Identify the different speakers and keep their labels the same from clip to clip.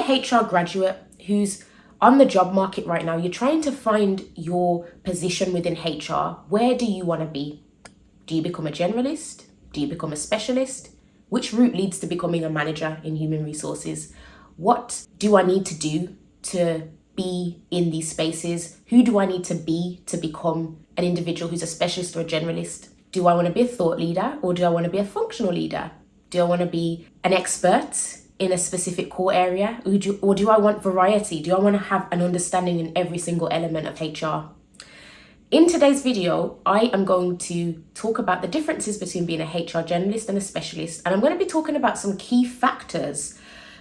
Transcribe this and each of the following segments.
Speaker 1: a HR graduate who's on the job market right now, you're trying to find your position within HR. Where do you want to be? Do you become a generalist? Do you become a specialist? Which route leads to becoming a manager in human resources? What do I need to do to be in these spaces? Who do I need to be to become an individual who's a specialist or a generalist? Do I want to be a thought leader, or do I want to be a functional leader? Do I want to be an expert in a specific core area, or do I want variety? Do I want to have an understanding in every single element of HR? In today's video, I am going to talk about the differences between being a HR generalist and a specialist, and I'm going to be talking about some key factors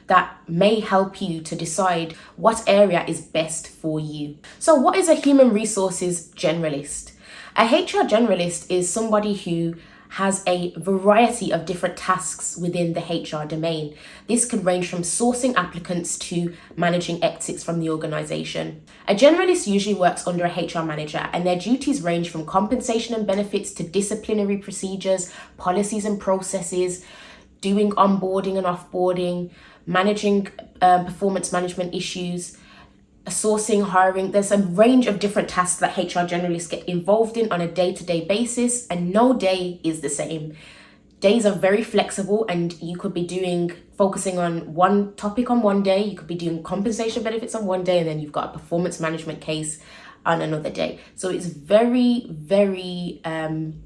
Speaker 1: that may help you to decide what area is best for you. So what is a human resources generalist? A HR generalist is somebody who has a variety of different tasks within the HR domain. This could range from sourcing applicants to managing exits from the organization. A generalist usually works under a HR manager, and their duties range from compensation and benefits to disciplinary procedures, policies and processes, doing onboarding and offboarding, managing performance management issues, sourcing, hiring. There's a range of different tasks that HR generalists get involved in on a day-to-day basis, and no day is the same. Days are very flexible, and you could be focusing on one topic on one day, you could be doing compensation benefits on one day, and then you've got a performance management case on another day. So it's very, very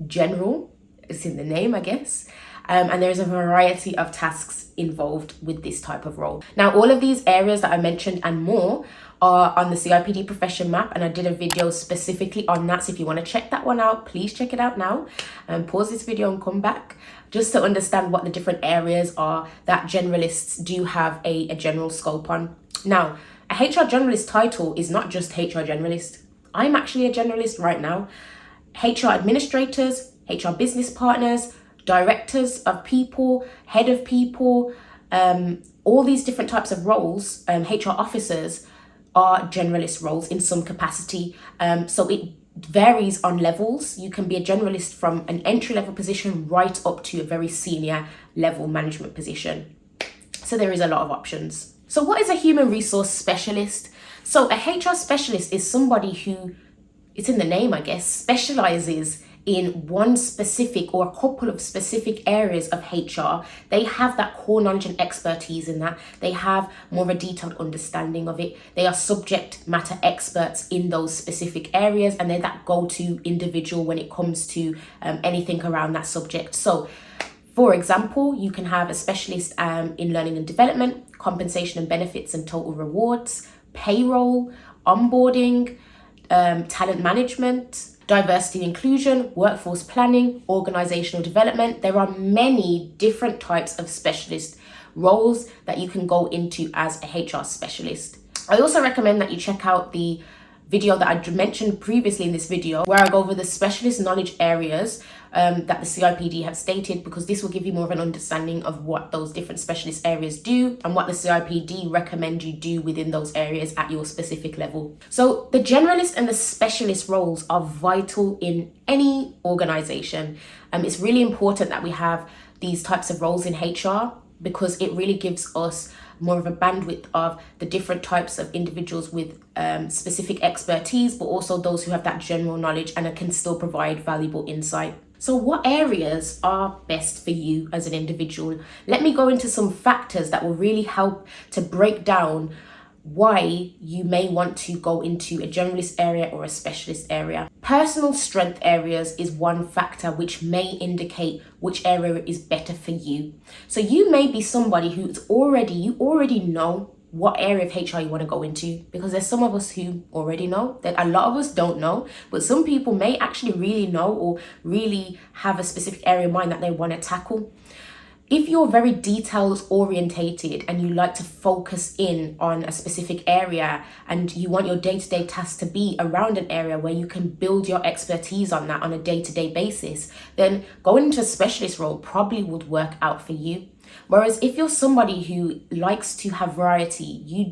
Speaker 1: general. It's in the name, I guess. And there's a variety of tasks involved with this type of role. Now, all of these areas that I mentioned and more are on the CIPD profession map, and I did a video specifically on that. So if you want to check that one out, please check it out now and pause this video and come back just to understand what the different areas are that generalists do have a general scope on. Now, a HR generalist title is not just HR generalist. I'm actually a generalist right now. HR administrators, HR business partners, directors of people, head of people, all these different types of roles, HR officers are generalist roles in some capacity. So it varies on levels. You can be a generalist from an entry-level position right up to a very senior level management position. So there is a lot of options. So what is a human resource specialist? So a HR specialist is somebody who, it's in the name, I guess, specializes in one specific or a couple of specific areas of HR. They have that core knowledge and expertise in that. They have more of a detailed understanding of it. They are subject matter experts in those specific areas, and they're that go-to individual when it comes to anything around that subject. So, for example, you can have a specialist in learning and development, compensation and benefits and total rewards, payroll, onboarding, talent management, diversity and inclusion, workforce planning, organizational development. There are many different types of specialist roles that you can go into as a HR specialist. I also recommend that you check out the video that I mentioned previously in this video, where I go over the specialist knowledge areas that the CIPD have stated, because this will give you more of an understanding of what those different specialist areas do and what the CIPD recommend you do within those areas at your specific level. So the generalist and the specialist roles are vital in any organization. It's really important that we have these types of roles in HR, because it really gives us more of a bandwidth of the different types of individuals with specific expertise, but also those who have that general knowledge and can still provide valuable insight. So what areas are best for you as an individual? Let me go into some factors that will really help to break down why you may want to go into a generalist area or a specialist area. Personal strength areas is one factor which may indicate which area is better for you. So you may be somebody you already know what area of HR you want to go into, because there's some of us who already know, that a lot of us don't know, but some people may actually really know or really have a specific area in mind that they want to tackle. If you're very details orientated and you like to focus in on a specific area and you want your day-to-day tasks to be around an area where you can build your expertise on that on a day-to-day basis, then going into a specialist role probably would work out for you. Whereas if you're somebody who likes to have variety, you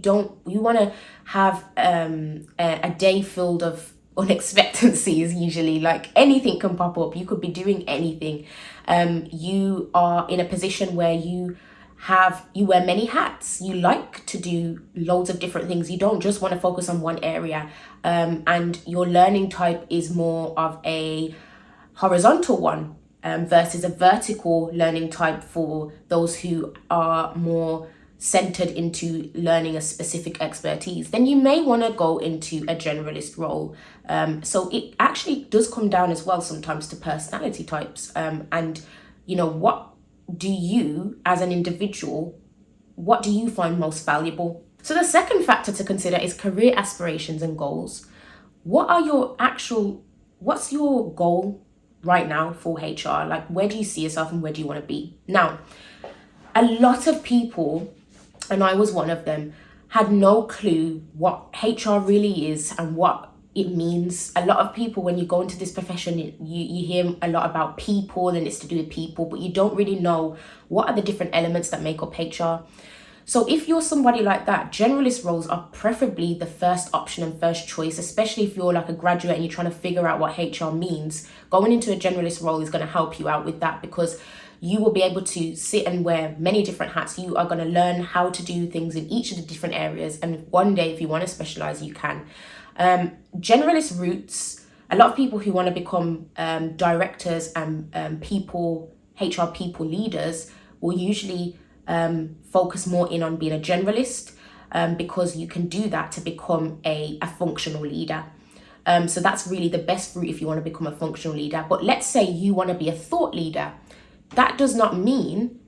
Speaker 1: want to have a day filled of unexpectancies. Usually, like, anything can pop up. You could be doing anything. You are in a position where you you wear many hats. You like to do loads of different things. You don't just want to focus on one area. And your learning type is more of a horizontal one versus a vertical learning type for those who are more centered into learning a specific expertise. Then you may want to go into a generalist role. So it actually does come down as well sometimes to personality types. And what do you as an individual, what do you find most valuable? So the second factor to consider is career aspirations and goals. What's your goal right now for HR? Like, where do you see yourself and where do you want to be? Now, a lot of people, and I was one of them, had no clue what HR really is and what it means. A lot of people, when you go into this profession, you hear a lot about people and it's to do with people, but you don't really know what are the different elements that make up HR. So if you're somebody like that, generalist roles are preferably the first option and first choice, especially if you're like a graduate and you're trying to figure out what HR means. Going into a generalist role is going to help you out with that, because you will be able to sit and wear many different hats. You are going to learn how to do things in each of the different areas. And one day, if you want to specialize, you can. Generalist routes, a lot of people who want to become directors and HR people leaders will usually focus more in on being a generalist, because you can do that to become a functional leader. So that's really the best route if you want to become a functional leader. But let's say you want to be a thought leader. That does not mean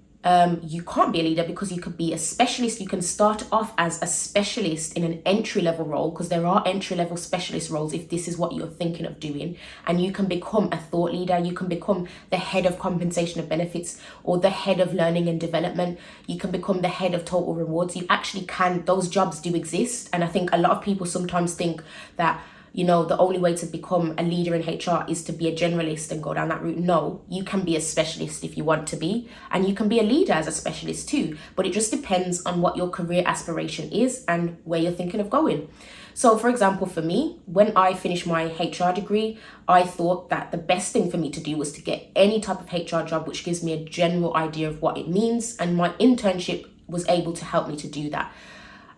Speaker 1: you can't be a leader, because you could be a specialist. You can start off as a specialist in an entry-level role, because there are entry-level specialist roles if this is what you're thinking of doing, and you can become a thought leader. You can become the head of compensation and benefits, or the head of learning and development. You can become the head of total rewards. You actually can. Those jobs do exist, and I think a lot of people sometimes think that the only way to become a leader in HR is to be a generalist and go down that route. No, you can be a specialist if you want to be, and you can be a leader as a specialist too, but it just depends on what your career aspiration is and where you're thinking of going. So for example, for me, when I finished my HR degree, I thought that the best thing for me to do was to get any type of HR job which gives me a general idea of what it means, and my internship was able to help me to do that.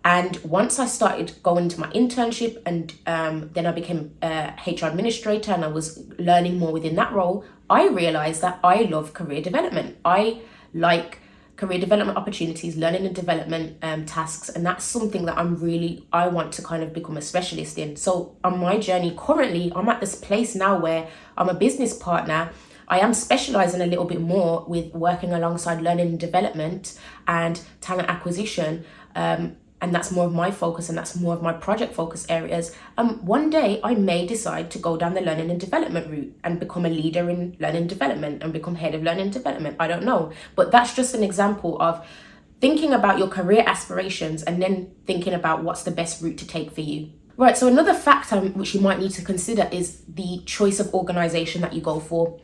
Speaker 1: And once I started going to my internship, and then I became a HR administrator, and I was learning more within that role, I realized that I love career development. I like career development opportunities, learning and development tasks, and that's something that I want to kind of become a specialist in. So on my journey currently, I'm at this place now where I'm a business partner. I am specializing a little bit more with working alongside learning and development and talent acquisition. And that's more of my focus, and that's more of my project focus areas. One day I may decide to go down the learning and development route and become a leader in learning and development and become head of learning and development. I don't know. But that's just an example of thinking about your career aspirations and then thinking about what's the best route to take for you. Right, so another factor which you might need to consider is the choice of organization that you go for.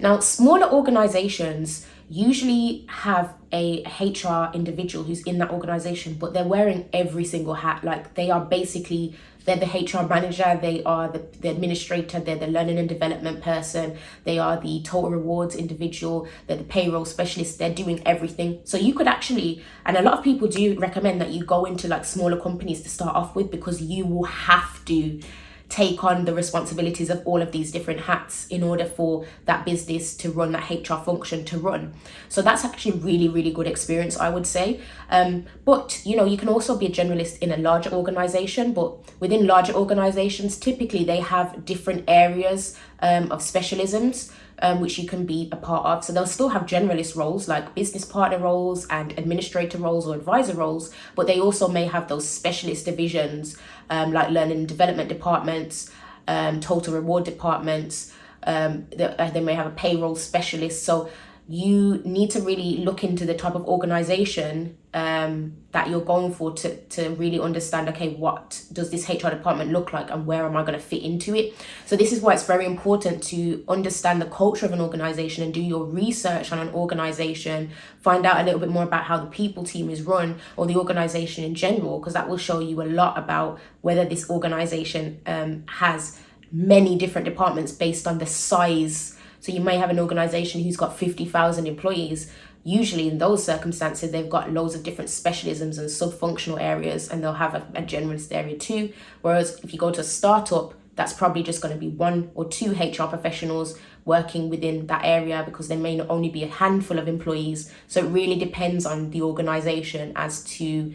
Speaker 1: Now, smaller organizations usually have a HR individual who's in that organization, but they're wearing every single hat. Like they're the HR manager, they are the administrator, they're the learning and development person, they are the total rewards individual, they're the payroll specialist, they're doing everything. So you could actually, and a lot of people do recommend that you go into like smaller companies to start off with, because you will have to take on the responsibilities of all of these different hats in order for that business to run, that HR function to run. So that's actually really, really good experience, I would say. But you can also be a generalist in a larger organization, but within larger organizations, typically they have different areas of specialisms which you can be a part of. So they'll still have generalist roles like business partner roles and administrator roles or advisor roles, but they also may have those specialist divisions like learning and development departments, total reward departments. They may have a payroll specialist. So you need to really look into the type of organization that you're going for to really understand, okay, what does this HR department look like and where am I going to fit into it? So this is why it's very important to understand the culture of an organization and do your research on an organization, find out a little bit more about how the people team is run or the organization in general, because that will show you a lot about whether this organization has many different departments based on the size So you may have an organization who's got 50,000 employees. Usually in those circumstances, they've got loads of different specialisms and sub-functional areas, and they'll have a generalist area too. Whereas if you go to a startup, that's probably just going to be 1 or 2 HR professionals working within that area, because there may not only be a handful of employees. So it really depends on the organization as to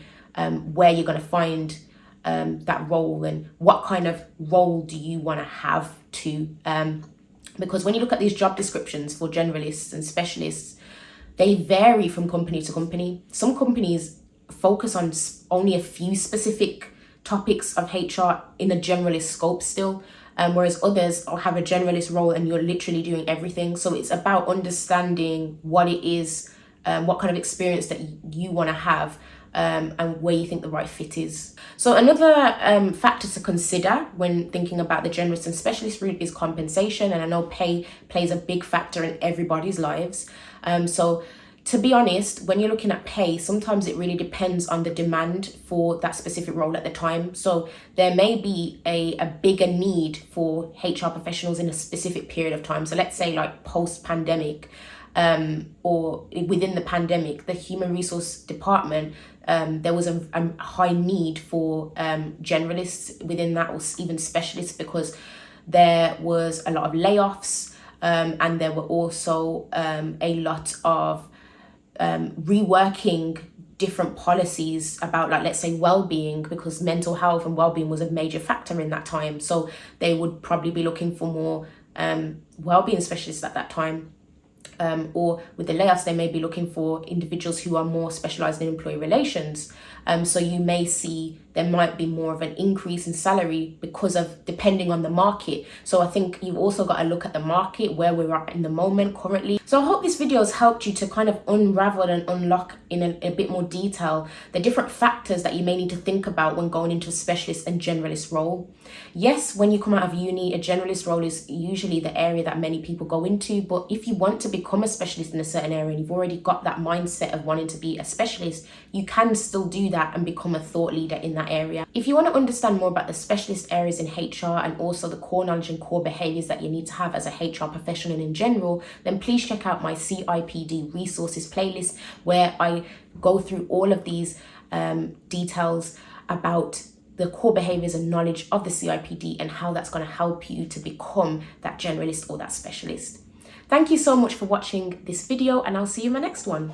Speaker 1: where you're going to find that role, and what kind of role do you want to have to, because when you look at these job descriptions for generalists and specialists, they vary from company to company. Some companies focus on only a few specific topics of HR in a generalist scope still, whereas others have a generalist role and you're literally doing everything. So it's about understanding what it is, what kind of experience that you want to have, and where you think the right fit is. So another factor to consider when thinking about the generalist and specialist route is compensation. And I know pay plays a big factor in everybody's lives. So to be honest, when you're looking at pay, sometimes it really depends on the demand for that specific role at the time. So there may be a bigger need for HR professionals in a specific period of time. So let's say like post-pandemic, or within the pandemic, the human resource department, there was a high need for generalists within that, or even specialists, because there was a lot of layoffs, and there were also a lot of reworking different policies about, like, let's say well-being, because mental health and well-being was a major factor in that time. So they would probably be looking for more well-being specialists at that time. Or with the layoffs, they may be looking for individuals who are more specialized in employee relations. So you may see there might be more of an increase in salary because of, depending on the market. So I think you've also got to look at the market, where we're at in the moment currently. So I hope this video has helped you to kind of unravel and unlock in a bit more detail the different factors that you may need to think about when going into a specialist and generalist role. Yes, when you come out of uni, a generalist role is usually the area that many people go into. But if you want to become a specialist in a certain area and you've already got that mindset of wanting to be a specialist, you can still do that and become a thought leader in that area. If you want to understand more about the specialist areas in HR and also the core knowledge and core behaviors that you need to have as a HR professional in general, then please check out my CIPD resources playlist, where I go through all of these details about the core behaviors and knowledge of the CIPD and how that's going to help you to become that generalist or that specialist. Thank you so much for watching this video, and I'll see you in my next one.